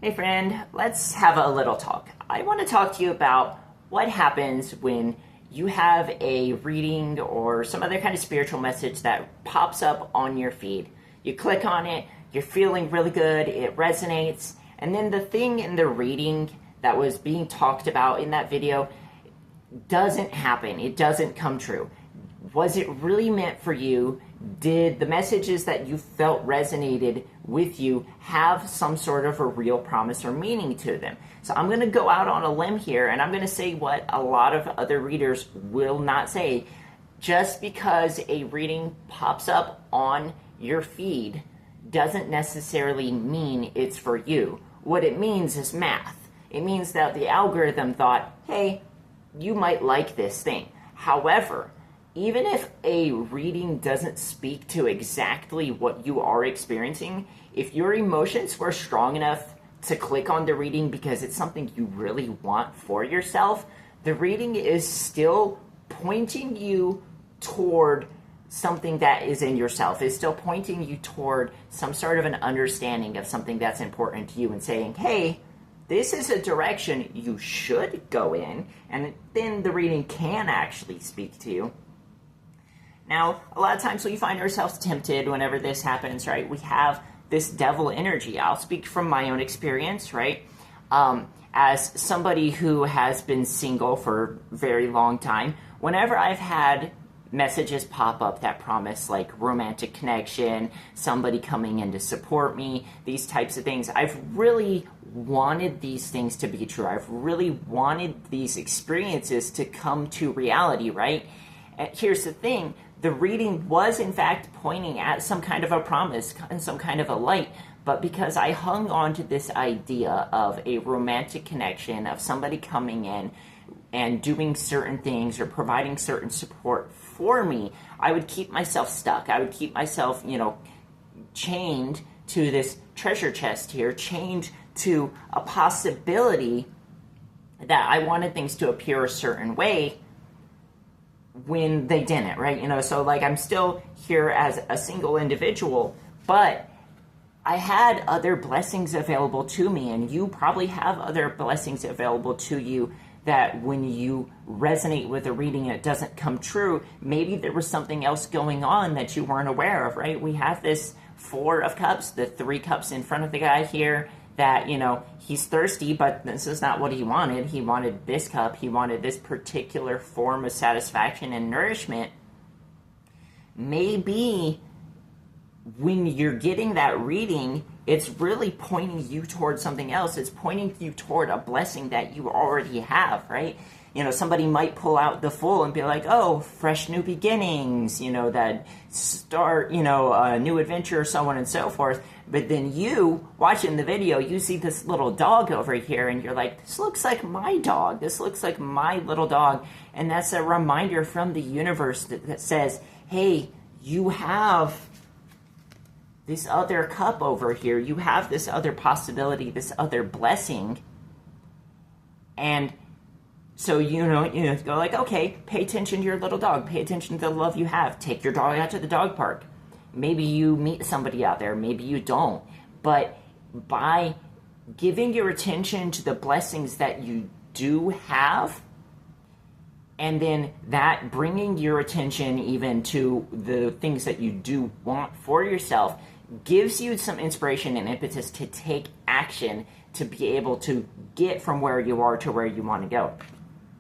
Hey friend, let's have a little talk. I want to talk to you about what happens when you have a reading or some other kind of spiritual message that pops up on your feed. You click on it, you're feeling really good, it resonates, and then the thing in the reading that was being talked about in that video doesn't happen. It doesn't come true. Was it really meant for you? Did the messages that you felt resonated with you have some sort of a real promise or meaning to them? So I'm going to go out on a limb here and I'm going to say what a lot of other readers will not say. Just because a reading pops up on your feed doesn't necessarily mean it's for you. What it means is math. It means that the algorithm thought, hey, you might like this thing. However, even if a reading doesn't speak to exactly what you are experiencing, if your emotions were strong enough to click on the reading because it's something you really want for yourself, the reading is still pointing you toward something that is in yourself. It's still pointing you toward some sort of an understanding of something that's important to you and saying, hey, this is a direction you should go in, and then the reading can actually speak to you. Now, a lot of times we find ourselves tempted whenever this happens, right? We have this devil energy. I'll speak from my own experience, right? As somebody who has been single for a very long time, whenever I've had messages pop up that promise like romantic connection, somebody coming in to support me, these types of things, I've really wanted these things to be true. I've really wanted these experiences to come to reality, right? And here's the thing. The reading was, in fact, pointing at some kind of a promise and some kind of a light. But because I hung on to this idea of a romantic connection, of somebody coming in and doing certain things or providing certain support for me, I would keep myself stuck. I would keep myself, chained to this treasure chest here, chained to a possibility that I wanted things to appear a certain way when they didn't, right? So like I'm still here as a single individual, but I had other blessings available to me, and you probably have other blessings available to you that when you resonate with a reading and it doesn't come true, maybe there was something else going on that you weren't aware of, right? We have this Four of Cups, the 3 cups in front of the guy here, that, he's thirsty, but this is not what he wanted. He wanted this cup. He wanted this particular form of satisfaction and nourishment. Maybe when you're getting that reading, it's really pointing you toward something else. It's pointing you toward a blessing that you already have, right? Somebody might pull out the Fool and be like, oh, fresh new beginnings, that start, a new adventure, so on and so forth. But then you, watching the video, you see this little dog over here, and you're like, this looks like my dog. This looks like my little dog. And that's a reminder from the universe that says, hey, you have this other cup over here. You have this other possibility, this other blessing. And so, you go like, okay, pay attention to your little dog. Pay attention to the love you have. Take your dog out to the dog park. Maybe you meet somebody out there. Maybe you don't. But by giving your attention to the blessings that you do have, and then that bringing your attention even to the things that you do want for yourself, gives you some inspiration and impetus to take action to be able to get from where you are to where you want to go.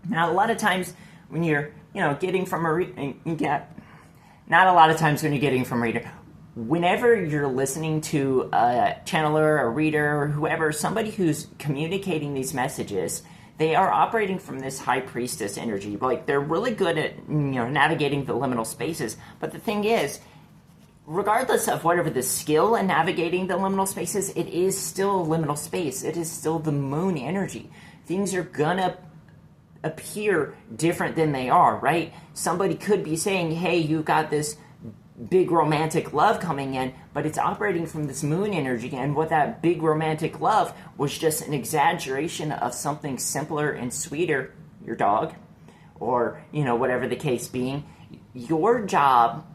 Now, a lot of times when you're, getting from a not a lot of times when you're getting from a reader, whenever you're listening to a channeler, a reader, or whoever, somebody who's communicating these messages, they are operating from this high priestess energy. Like, they're really good at, navigating the liminal spaces. But the thing is, regardless of whatever the skill in navigating the liminal spaces, it is still a liminal space. It is still the moon energy. Things are gonna appear different than they are, right? Somebody could be saying, hey, you got this big romantic love coming in, but it's operating from this moon energy, and what that big romantic love was just an exaggeration of something simpler and sweeter, your dog, or, whatever the case being. Your job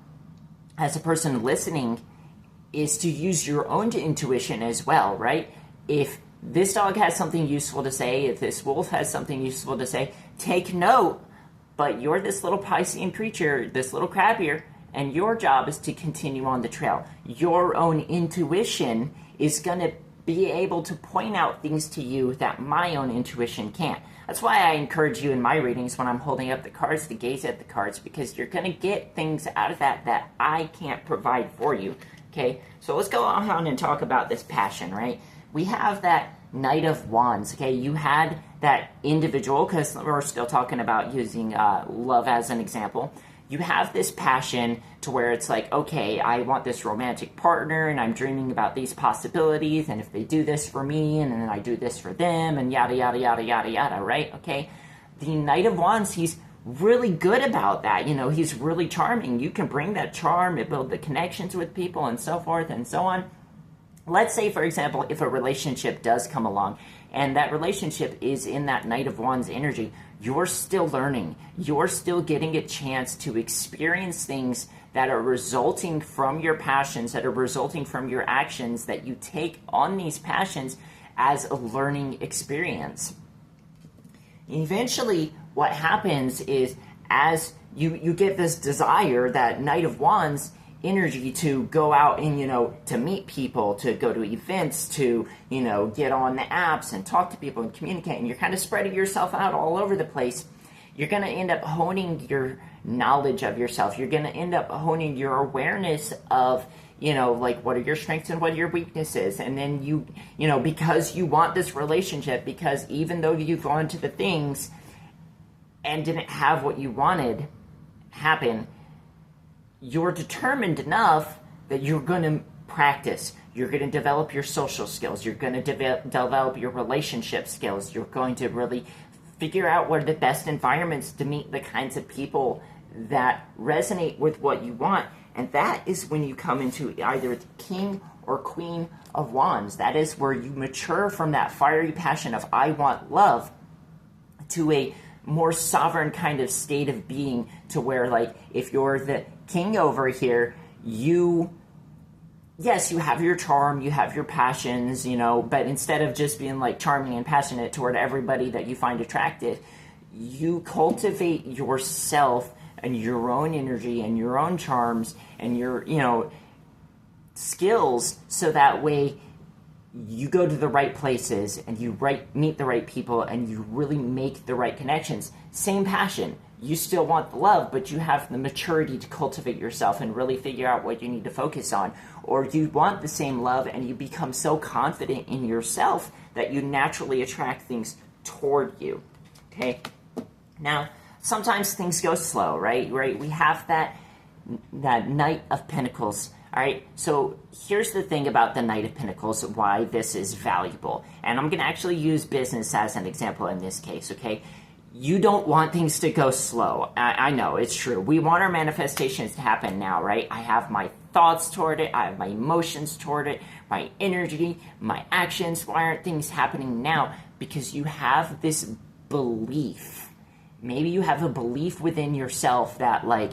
as a person listening is to use your own intuition as well, right? If this dog has something useful to say, if this wolf has something useful to say, take note. But you're this little Piscean creature, this little crab here, and your job is to continue on the trail. Your own intuition is going to be able to point out things to you that my own intuition can't. That's why I encourage you in my readings when I'm holding up the cards to gaze at the cards, because you're going to get things out of that I can't provide for you. Okay, so let's go on and talk about this passion, right? We have that Knight of Wands. Okay, you had that individual, because we're still talking about using love as an example. You have this passion to where it's like, okay, I want this romantic partner, and I'm dreaming about these possibilities, and if they do this for me, and then I do this for them, and yada, yada, yada, yada, yada, right? Okay, the Knight of Wands, he's really good about that. You know, he's really charming. You can bring that charm and build the connections with people and so forth and so on. Let's say, for example, if a relationship does come along and that relationship is in that Knight of Wands energy, you're still learning. You're still getting a chance to experience things that are resulting from your passions, that are resulting from your actions, that you take on these passions as a learning experience. Eventually, what happens is as you get this desire, that Knight of Wands energy, to go out and, you know, to meet people, to go to events, to, you know, get on the apps and talk to people and communicate, and you're kind of spreading yourself out all over the place, you're going to end up honing your knowledge of yourself. You're going to end up honing your awareness of, you know, like, what are your strengths and what are your weaknesses? And then you know, because you want this relationship, because even though you've gone to the things and didn't have what you wanted happen, you're determined enough that you're going to practice. You're going to develop your social skills. You're going to develop your relationship skills. You're going to really figure out what are the best environments to meet the kinds of people that resonate with what you want. And that is when you come into either the King or Queen of Wands. That is where you mature from that fiery passion of I want love to a more sovereign kind of state of being, to where, like, if you're the king over here, yes, you have your charm, you have your passions, you know, but instead of just being like charming and passionate toward everybody that you find attractive, you cultivate yourself and your own energy and your own charms and your, you know, skills, so that way you go to the right places and you meet the right people and you really make the right connections. Same passion. You still want the love, but you have the maturity to cultivate yourself and really figure out what you need to focus on. Or you want the same love and you become so confident in yourself that you naturally attract things toward you. Okay? Now, sometimes things go slow, right? We have that Knight of Pentacles. All right, so here's the thing about the Knight of Pentacles, why this is valuable. And I'm going to actually use business as an example in this case, okay? You don't want things to go slow. I know, it's true. We want our manifestations to happen now, right? I have my thoughts toward it. I have my emotions toward it, my energy, my actions. Why aren't things happening now? Because you have this belief. Maybe you have a belief within yourself that, like,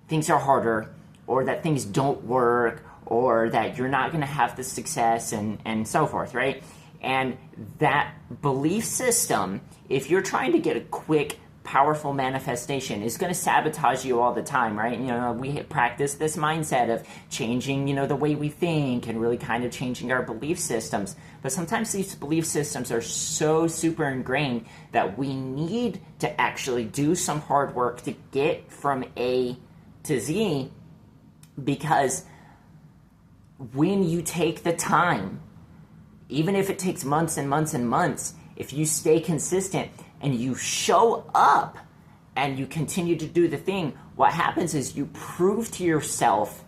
things are harder, or that things don't work, or that you're not going to have the success, and so forth, right? And that belief system, if you're trying to get a quick, powerful manifestation, is going to sabotage you all the time, right? You know, we practice this mindset of changing, you know, the way we think and really kind of changing our belief systems. But sometimes these belief systems are so super ingrained that we need to actually do some hard work to get from A to Z. Because when you take the time, even if it takes months and months and months, if you stay consistent and you show up and you continue to do the thing, what happens is you prove to yourself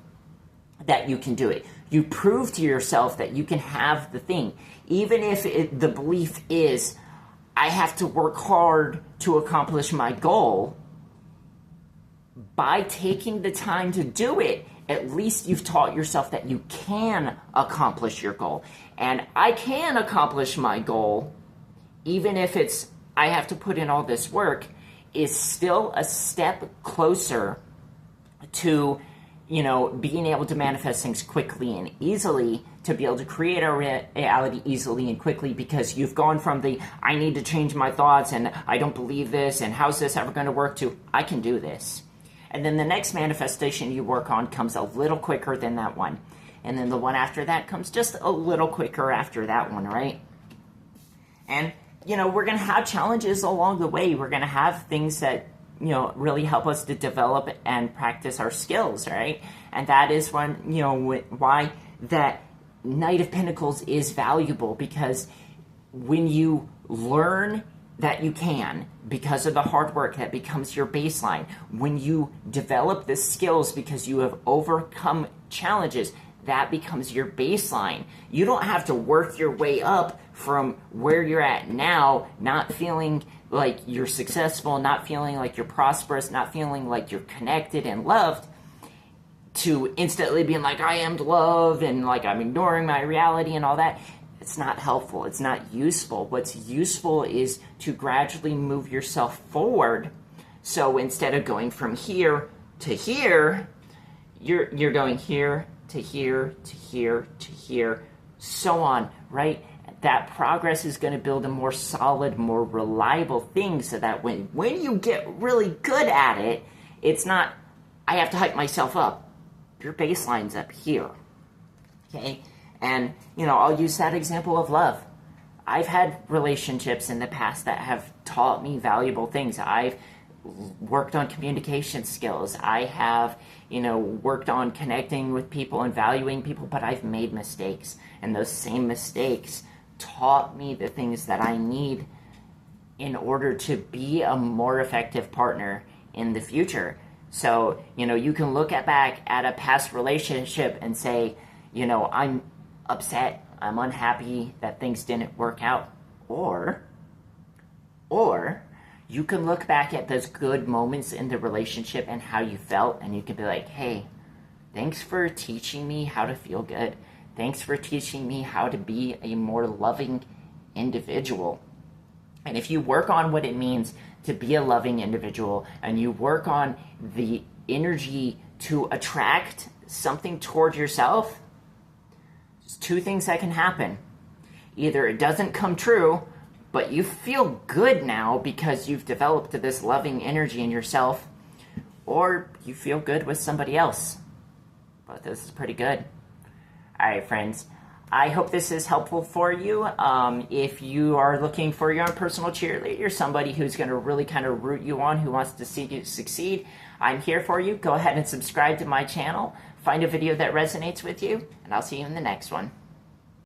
that you can do it. You prove to yourself that you can have the thing. Even if the belief is, I have to work hard to accomplish my goal, by taking the time to do it, at least you've taught yourself that you can accomplish your goal. And I can accomplish my goal, even if it's, I have to put in all this work, is still a step closer to, being able to manifest things quickly and easily, to be able to create a reality easily and quickly, because you've gone from the I need to change my thoughts and I don't believe this and how's this ever going to work to I can do this. And then the next manifestation you work on comes a little quicker than that one. And then the one after that comes just a little quicker after that one, right? And, we're going to have challenges along the way. We're going to have things that really help us to develop and practice our skills, right? And that is why that Knight of Pentacles is valuable, because when you learn that you can, because of the hard work, that becomes your baseline. When you develop the skills because you have overcome challenges, that becomes your baseline. You don't have to work your way up from where you're at now, not feeling like you're successful, not feeling like you're prosperous, not feeling like you're connected and loved, to instantly being like, I am love, and like I'm ignoring my reality and all that. It's not helpful. It's not useful. What's useful is to gradually move yourself forward. So instead of going from here to here, you're going here to here to here to here, so on, right? That progress is going to build a more solid, more reliable thing, so that when you get really good at it, it's not, I have to hype myself up. Your baseline's up here, okay? And, I'll use that example of love. I've had relationships in the past that have taught me valuable things. I've worked on communication skills. I have, worked on connecting with people and valuing people, but I've made mistakes. And those same mistakes taught me the things that I need in order to be a more effective partner in the future. So, you can look back at a past relationship and say, I'm upset, I'm unhappy that things didn't work out. Or you can look back at those good moments in the relationship and how you felt, and you can be like, hey, thanks for teaching me how to feel good. Thanks for teaching me how to be a more loving individual. And if you work on what it means to be a loving individual, and you work on the energy to attract something toward yourself, there's two things that can happen. Either it doesn't come true, but you feel good now because you've developed this loving energy in yourself, or you feel good with somebody else. But this is pretty good. All right, friends. I hope this is helpful for you. If you are looking for your own personal cheerleader, somebody who's going to really kind of root you on, who wants to see you succeed, I'm here for you. Go ahead and subscribe to my channel. Find a video that resonates with you, and I'll see you in the next one.